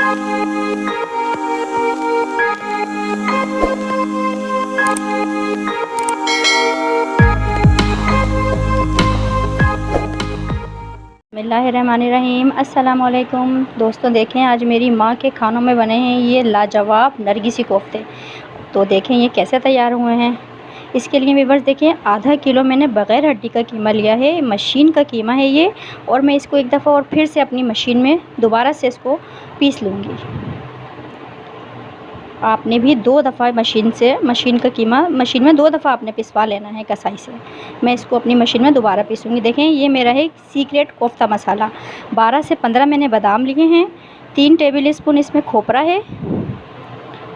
बिस्मिल्लाहिर्रहमानिर्रहीम। अस्सलाम वालेकुम दोस्तों, देखें आज मेरी माँ के खानों में बने हैं ये लाजवाब नरगिसी कोफ्ते। तो देखें ये कैसे तैयार हुए हैं। इसके लिए व्यूअर्स देखें, आधा किलो मैंने बग़ैर हड्डी का कीमा लिया है, मशीन का कीमा है ये। और मैं इसको एक दफ़ा और फिर से अपनी मशीन में दोबारा से इसको पीस लूँगी। आपने भी 2 दफ़ा मशीन का कीमा मशीन में 2 दफ़ा आपने पिसवा लेना है कसाई से। मैं इसको अपनी मशीन में दोबारा पीसूँगी। देखें ये मेरा है सीक्रेट कोफ्ता मसाला। 12 से 15 मैंने बादाम लिए हैं, 3 टेबल स्पून इसमें खोपरा है,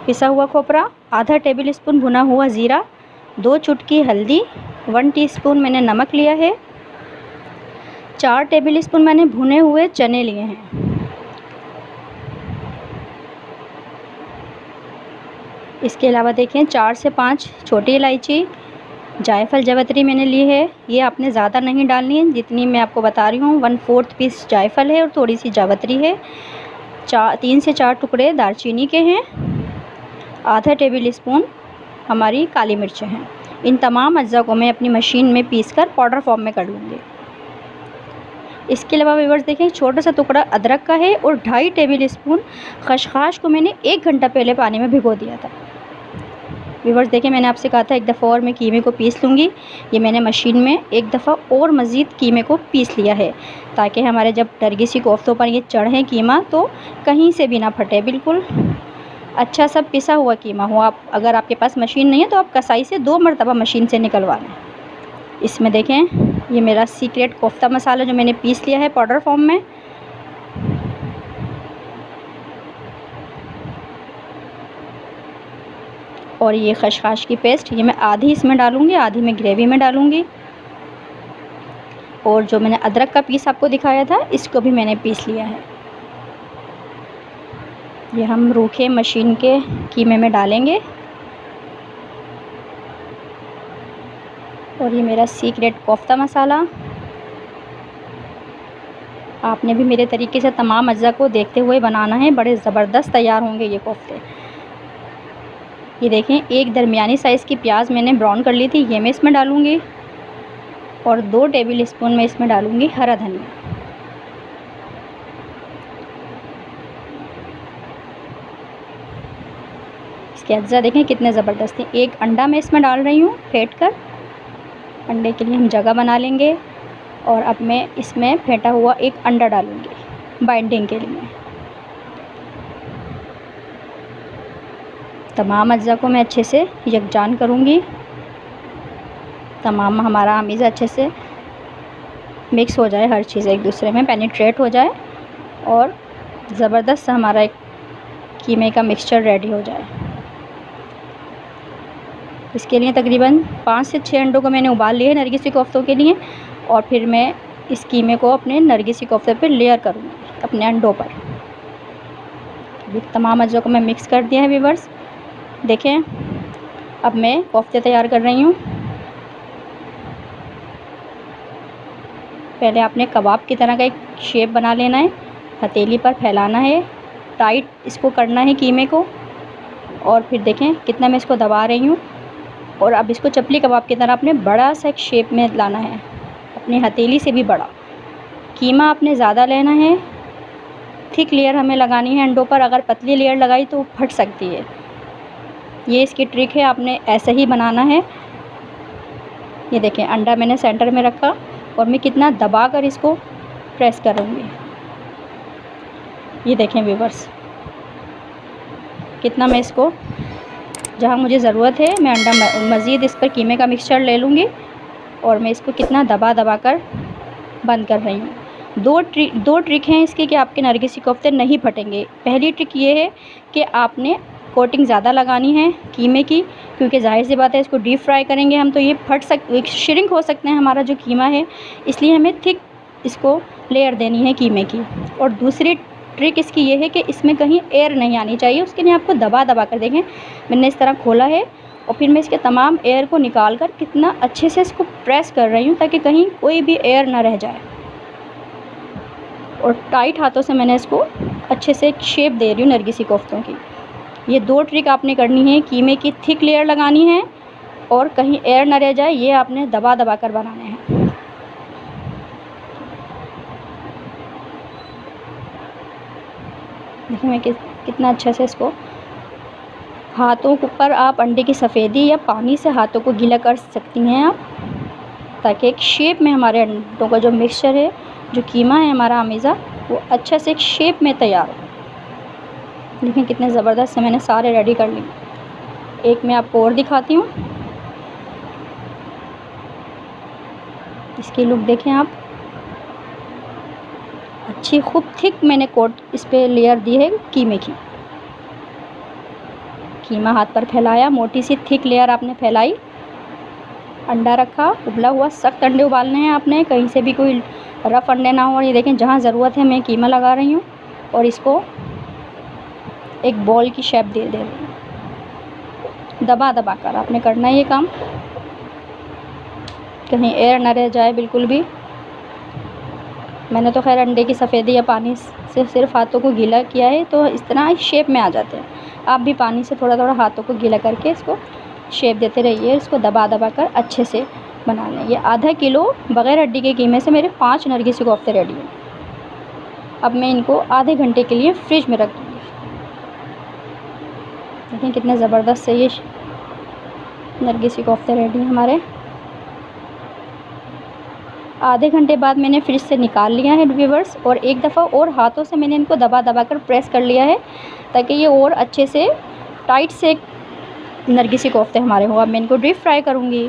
पिसा हुआ खोपरा, आधा टेबल स्पून भुना हुआ ज़ीरा, 2 चुटकी हल्दी, 1 टीस्पून मैंने नमक लिया है, 4 टेबल स्पून मैंने भुने हुए चने लिए हैं। इसके अलावा देखें 4 से 5 छोटी इलायची, जायफल जावित्री मैंने ली है। ये आपने ज़्यादा नहीं डालनी है, जितनी मैं आपको बता रही हूँ। 1/4 पीस जायफल है और थोड़ी सी जावित्री है। 3 से 4 टुकड़े दालचीनी के हैं, आधा टेबल स्पून हमारी काली मिर्चें हैं। इन तमाम अज्जा को मैं अपनी मशीन में पीसकर पाउडर फॉर्म में कर लूँगी। इसके अलावा व्यूअर्स देखें छोटा सा टुकड़ा अदरक का है और 2.5 टेबल स्पून खसखस को मैंने 1 घंटा पहले पानी में भिगो दिया था। व्यूअर्स देखें मैंने आपसे कहा था एक दफ़ा और मैं कीमे को पीस लूँगी। ये मैंने मशीन में एक दफ़ा और मज़ीद कीमे को पीस लिया है, ताकि हमारे जब नरगिसी कोफ्तों पर ये चढ़े कीमा तो कहीं से भी ना फटे, बिल्कुल अच्छा सा पिसा हुआ कीमा हो। आप अगर आपके पास मशीन नहीं है तो आप कसाई से 2 मरतबा मशीन से निकलवा लें। इसमें देखें ये मेरा सीक्रेट कोफ्ता मसाला जो मैंने पीस लिया है पाउडर फॉर्म में। और ये खसखस की पेस्ट ये मैं आधी इसमें डालूँगी, आधी मैं ग्रेवी में डालूँगी। और जो मैंने अदरक का पीस आपको दिखाया था इसको भी मैंने पीस लिया है। ये हम रूखे मशीन के कीमे में डालेंगे। और ये मेरा सीक्रेट कोफ्ता मसाला। आपने भी मेरे तरीके से तमाम अज्जा को देखते हुए बनाना है, बड़े ज़बरदस्त तैयार होंगे ये कोफ्ते। ये देखें एक दरमियानी साइज़ की प्याज मैंने ब्राउन कर ली थी, ये मैं इसमें डालूँगी। और 2 टेबल स्पून मैं इसमें डालूँगी हरा धनिया। इसके अज्जा देखें कितने ज़बरदस्त हैं। एक अंडा मैं इसमें डाल रही हूँ फेंट कर। अंडे के लिए हम जगह बना लेंगे। और अब मैं इसमें फेंटा हुआ एक अंडा डालूँगी बाइंडिंग के लिए। तमाम अज्जा को मैं अच्छे से यकजान करूँगी। तमाम हमारा अमीज़ा अच्छे से मिक्स हो जाए, हर चीज़ एक दूसरे में पेनिट्रेट हो जाए और ज़बरदस्त हमारा एक कीमे का मिक्सचर रेडी हो जाए। इसके लिए तकरीबन 5 से 6 अंडों को मैंने उबाल लिए नरगिसी कोफ्तों के लिए। और फिर मैं इस कीमे को अपने नरगिसी कोफ्ते पर लेयर करूँगी अपने अंडों पर। अभी तमाम अज्जा को मैं मिक्स कर दिया है व्यूअर्स। देखें अब मैं कोफ्ते तैयार कर रही हूँ। पहले आपने कबाब की तरह का एक शेप बना लेना है, हथेली पर फैलाना है, टाइट इसको करना है कीमे को। और फिर देखें कितना मैं इसको दबा रही हूँ। और अब इसको चपली कबाब की तरह आपने बड़ा सा एक शेप में लाना है, अपनी हथेली से भी बड़ा। कीमा आपने ज़्यादा लेना है, थिक लेयर हमें लगानी है अंडों पर। अगर पतली लेयर लगाई तो फट सकती है। ये इसकी ट्रिक है, आपने ऐसे ही बनाना है। ये देखें अंडा मैंने सेंटर में रखा और मैं कितना दबा कर इसको प्रेस करूँगी। ये देखें व्यूअर्स कितना मैं इसको, जहाँ मुझे ज़रूरत है मैं अंडा मज़ीद इस पर कीमे का मिक्सचर ले लूँगी। और मैं इसको कितना दबा दबा कर बंद कर रही हूँ। दो ट्रिक हैं इसकी कि आपके नरगिसी कोफ्ते नहीं फटेंगे। पहली ट्रिक ये है कि आपने कोटिंग ज़्यादा लगानी है कीमे की, क्योंकि जाहिर सी बात है इसको डीप फ्राई करेंगे हम तो ये श्रिंक हो सकते हैं हमारा जो कीमा है। इसलिए हमें थिक इसको लेयर देनी है कीमे की। और दूसरी ट्रिक इसकी ये है कि इसमें कहीं एयर नहीं आनी चाहिए। उसके लिए आपको दबा दबा कर, देखें मैंने इस तरह खोला है और फिर मैं इसके तमाम एयर को निकाल कर कितना अच्छे से इसको प्रेस कर रही हूँ ताकि कहीं कोई भी एयर ना रह जाए। और टाइट हाथों से मैंने इसको अच्छे से एक शेप दे रही हूँ नरगिसी कोफ्तों की। ये 2 ट्रिक आपने करनी है। कीमे की थिक लेयर लगानी है और कहीं एयर ना रह जाए, ये आपने दबा दबा कर बनाने हैं। देखिए मैं कितना अच्छे से इसको हाथों के ऊपर आप अंडे की सफ़ेदी या पानी से हाथों को गीला कर सकती हैं आप, ताकि एक शेप में हमारे अंडों का जो मिक्सचर है, जो कीमा है हमारा अमीज़ा, वो अच्छे से एक शेप में तैयार हो। देखिए कितने ज़बरदस्त से मैंने सारे रेडी कर लिए। एक मैं आपको और दिखाती हूँ, इसकी लुक देखें आप। अच्छी खूब थिक मैंने कोट इस पे लेयर दी है कीमे की। कीमा हाथ पर फैलाया, मोटी सी थिक लेयर आपने फैलाई, अंडा रखा, उबला हुआ सख्त अंडे उबालने हैं आपने, कहीं से भी कोई रफ़ अंडे ना हो। और ये देखें जहाँ ज़रूरत है मैं कीमा लगा रही हूँ और इसको एक बॉल की शेप दे रही हूँ। दबा दबा कर आपने करना है ये काम, कहीं एयर ना रह जाए बिल्कुल भी। मैंने तो खैर अंडे की सफ़ेदी या पानी से सिर्फ हाथों को गीला किया है, तो इस तरह इस शेप में आ जाते हैं। आप भी पानी से थोड़ा थोड़ा हाथों को गीला करके इसको शेप देते रहिए। इसको दबा दबा कर अच्छे से बना लें। ये आधा किलो बग़ैर हड्डी के कीमे से मेरे 5 नरगिसी कोफ्ते रेडी हैं। अब मैं इनको आधे घंटे के लिए फ्रिज में रख दूँगी। देखिए कितने ज़बरदस्त से ये नरगिसी कोफ्ते रेडी हैं हमारे। आधे घंटे बाद मैंने फ्रिज से निकाल लिया है व्यूअर्स, और एक दफ़ा और हाथों से मैंने इनको दबा दबा कर प्रेस कर लिया है, ताकि ये और अच्छे से टाइट से नरगिसी कोफ्ते हमारे हो। अब मैं इनको डीप फ्राई करूँगी।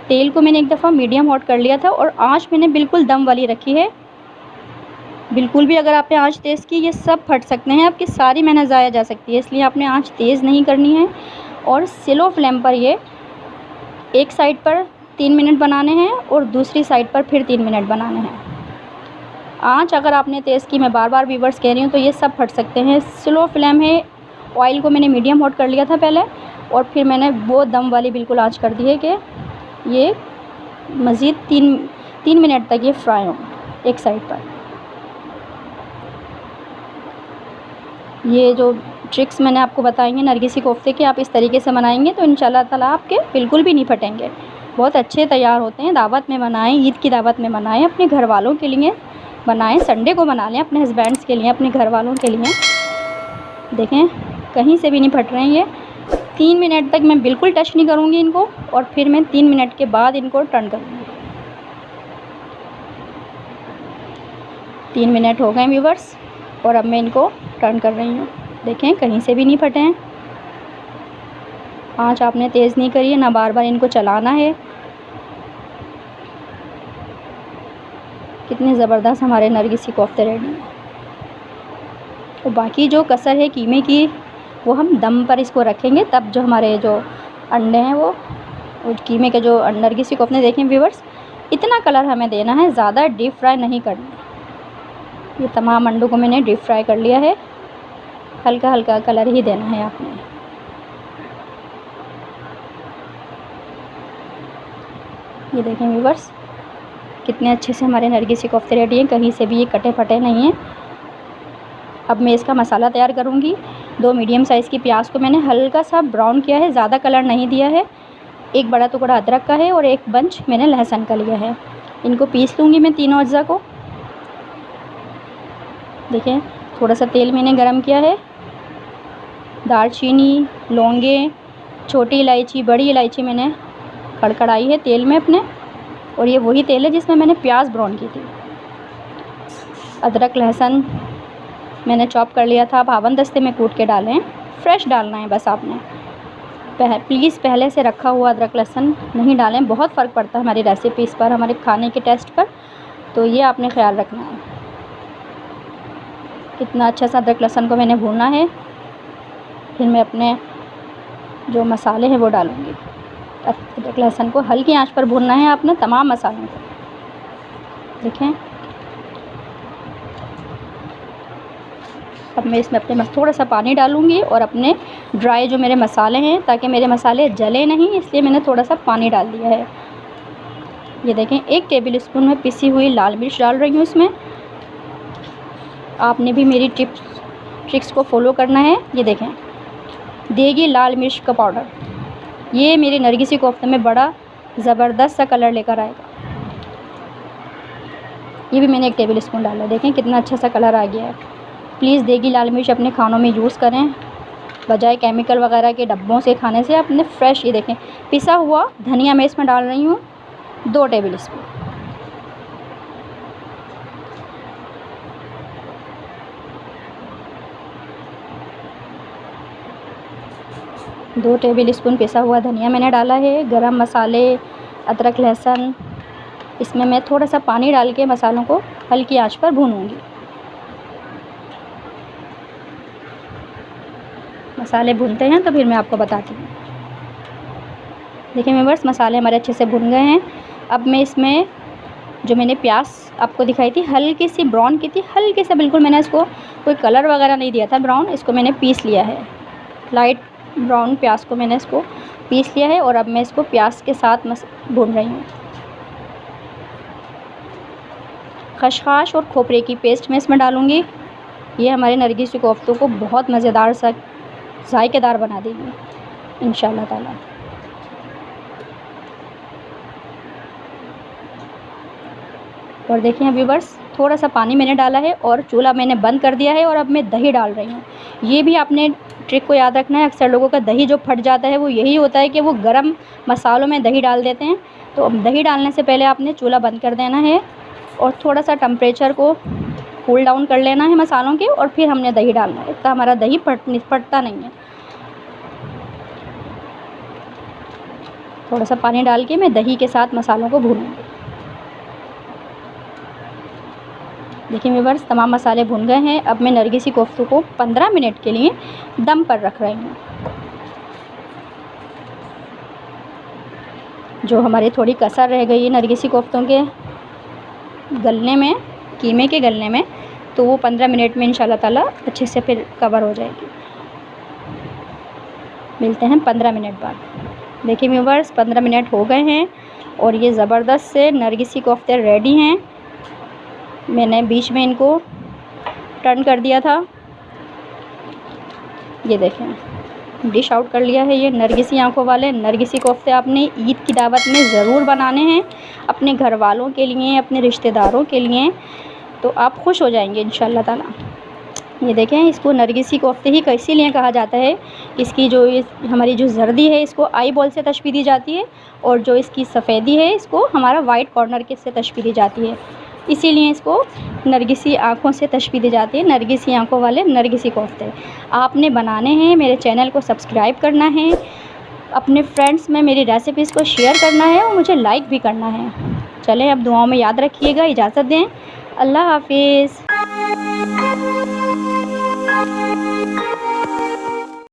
तेल को मैंने एक दफ़ा मीडियम हॉट कर लिया था और आंच मैंने बिल्कुल दम वाली रखी है। बिल्कुल भी अगर आपने आंच तेज़ की, ये सब फट सकते हैं, आपकी सारी मेहनत ज़ाया जा सकती है। इसलिए आपने आंच तेज़ नहीं करनी है और स्लो फ्लेम पर ये एक साइड पर 3 मिनट बनाने हैं और दूसरी साइड पर फिर 3 मिनट बनाने हैं। आंच अगर आपने तेज़ की, मैं बार बार व्यूअर्स कह रही हूँ, तो ये सब फट सकते हैं। स्लो फ्लेम है। ऑयल को मैंने मीडियम हॉट कर लिया था पहले, और फिर मैंने वो दम वाली बिल्कुल आंच कर दी है कि ये मज़ीद 3 मिनट तक ये फ्राई हो एक साइड पर। ये जो ट्रिक्स मैंने आपको बताई हैं नरगिसी कोफ्ते के, आप इस तरीके से बनाएंगे तो इंशाल्लाह ताला आपके बिल्कुल भी नहीं फटेंगे, बहुत अच्छे तैयार होते हैं। दावत में बनाएं, ईद की दावत में बनाएं, अपने घर वालों के लिए बनाएं, संडे को बना लें अपने हस्बैंड्स के लिए, अपने घर वालों के लिए। देखें कहीं से भी नहीं फट रहे हैं ये। 3 मिनट तक मैं बिल्कुल टच नहीं करूँगी इनको, और फिर मैं 3 मिनट के बाद इनको टर्न करूँगी। 3 मिनट हो गए व्यूअर्स, और अब मैं इनको टर्न कर रही हूँ। देखें कहीं से भी नहीं फटे हैं। आँच आपने तेज़ नहीं करी है, ना बार बार इनको चलाना है। कितने ज़बरदस्त हमारे नरगिसी कोफ्ते रेडी हैं। और बाकी जो कसर है कीमे की, वो हम दम पर इसको रखेंगे, तब जो हमारे जो अंडे हैं वो कीमे के जो नरगिसी कोफ्ते, देखें व्यूअर्स इतना कलर हमें देना है, ज़्यादा डीप फ्राई नहीं करना। ये तमाम अंडों को मैंने डीप फ्राई कर लिया है, हल्का हल्का कलर ही देना है आपने। ये देखें व्यूअर्स कितने अच्छे से हमारे नरगिसी कोफ्ते रेडी हैं, कहीं से भी ये कटे फटे नहीं हैं। अब मैं इसका मसाला तैयार करूँगी। 2 मीडियम साइज़ की प्याज को मैंने हल्का सा ब्राउन किया है, ज़्यादा कलर नहीं दिया है। एक बड़ा टुकड़ा अदरक का है और एक बंच मैंने लहसुन का लिया है। इनको पीस लूँगी मैं तीनों अज्जा को। देखें थोड़ा सा तेल मैंने गरम किया है। दालचीनी, लौंगे, छोटी इलायची, बड़ी इलायची मैंने कड़कड़ाई है तेल में अपने, और ये वही तेल है जिसमें मैंने प्याज ब्राउन की थी। अदरक लहसुन मैंने चॉप कर लिया था, आप हावन दस्ते में कूट के डालें, फ्रेश डालना है बस आपने। प्लीज़ पहले से रखा हुआ अदरक लहसुन नहीं डालें, बहुत फ़र्क पड़ता है हमारी रेसिपीज़ पर, हमारे खाने के टेस्ट पर, तो ये आपने ख्याल रखना है। कितना अच्छा सा अदरक लहसुन को मैंने भूना है। फिर मैं अपने जो मसाले हैं वो डालूँगी। अदरक लहसुन को हल्की आंच पर भूनना है आपने, तमाम मसालों को। देखें अब मैं इसमें अपने थोड़ा सा पानी डालूँगी और अपने ड्राई जो मेरे मसाले हैं, ताकि मेरे मसाले जले नहीं, इसलिए मैंने थोड़ा सा पानी डाल दिया है। ये देखें 1 टेबल स्पून में पिसी हुई लाल मिर्च डाल रही हूँ इसमें, आपने भी मेरी ट्रिक्स को फॉलो करना है। ये देखें, देगी लाल मिर्च का पाउडर, ये मेरे नरगिसी कोफ्ते में बड़ा ज़बरदस्त सा कलर लेकर आएगा। ये भी मैंने 1 टेबल स्पून डाला, देखें कितना अच्छा सा कलर आ गया है। प्लीज़ देगी लाल मिर्च अपने खानों में यूज़ करें, बजाय केमिकल वगैरह के डब्बों से खाने से अपने फ्रेश। ये देखें, पिसा हुआ धनिया मैं इसमें डाल रही हूँ 2 टेबल स्पून। दो टेबल स्पून पिसा हुआ धनिया मैंने डाला है। गरम मसाले, अदरक लहसुन, इसमें मैं थोड़ा सा पानी डाल के मसालों को हल्की आंच पर भूनूंगी। मसाले भूनते हैं तो फिर मैं आपको बताती हूँ। देखिए व्यूअर्स, मसाले हमारे अच्छे से भुन गए हैं। अब मैं इसमें जो मैंने प्याज आपको दिखाई थी, हल्की सी ब्राउन की थी, हल्के से, बिल्कुल मैंने इसको कोई कलर वगैरह नहीं दिया था ब्राउन, इसको मैंने पीस लिया है। लाइट ब्राउन प्याज को मैंने इसको पीस लिया है और अब मैं इसको प्याज के साथ भून रही हूँ। खसखस और खोपरे की पेस्ट मैं इसमें डालूँगी। ये हमारे नरगिसी कोफ्तों को बहुत मज़ेदार सा जायकेदार बना देगी इंशाल्लाह ताला। और देखिए व्यूअर्स, थोड़ा सा पानी मैंने डाला है और चूल्हा मैंने बंद कर दिया है और अब मैं दही डाल रही हूँ। ये भी आपने ट्रिक को याद रखना है। अक्सर लोगों का दही जो फट जाता है वो यही होता है कि वो गरम मसालों में दही डाल देते हैं। तो दही डालने से पहले आपने चूल्हा बंद कर देना है और थोड़ा सा टेम्परेचर को कूल डाउन कर लेना है मसालों के, और फिर हमने दही डालना है। इतना हमारा दही फटता नहीं है। थोड़ा सा पानी डाल के मैं दही के साथ मसालों को भूनूंगी। देखिए व्यूअर्स, तमाम मसाले भुन गए हैं। अब मैं नरगिसी कोफ्तों को 15 मिनट के लिए दम पर रख रही हूँ। जो हमारी थोड़ी कसर रह गई है नरगिसी कोफ्तों के गलने में, कीमे के गलने में, तो वो 15 मिनट में इंशाल्लाह ताला अच्छे से फिर कवर हो जाएगी। मिलते हैं 15 मिनट बाद। देखिए व्यूअर्स, 15 मिनट हो गए हैं और ये ज़बरदस्त से नरगिसी कोफ्ते रेडी हैं। मैंने बीच में इनको टर्न कर दिया था। ये देखें, डिश आउट कर लिया है। ये नरगिसी आंखों वाले नरगिसी कोफ्ते आपने ईद की दावत में ज़रूर बनाने हैं, अपने घर वालों के लिए, अपने रिश्तेदारों के लिए, तो आप खुश हो जाएंगे इंशाल्लाह ताला। ये देखें, इसको नरगिसी कोफ्ते ही इसीलिए कहा जाता है। इसकी जो हमारी जो जर्दी है इसको आई बॉल से तशबीह दी जाती है, और जो इसकी सफ़ेदी है इसको हमारा वाइट कॉर्नर के से तशबीह दी जाती है। इसीलिए इसको नरगिसी आँखों से तशबीह दी जाती है, नरगिसी आँखों वाले नरगिसी कोफ्ते। आपने बनाने हैं, मेरे चैनल को सब्सक्राइब करना है, अपने फ्रेंड्स में मेरी रेसिपीज़ को शेयर करना है और मुझे लाइक भी करना है। चलें, अब दुआओं में याद रखिएगा। इजाज़त दें, अल्लाह हाफिज़।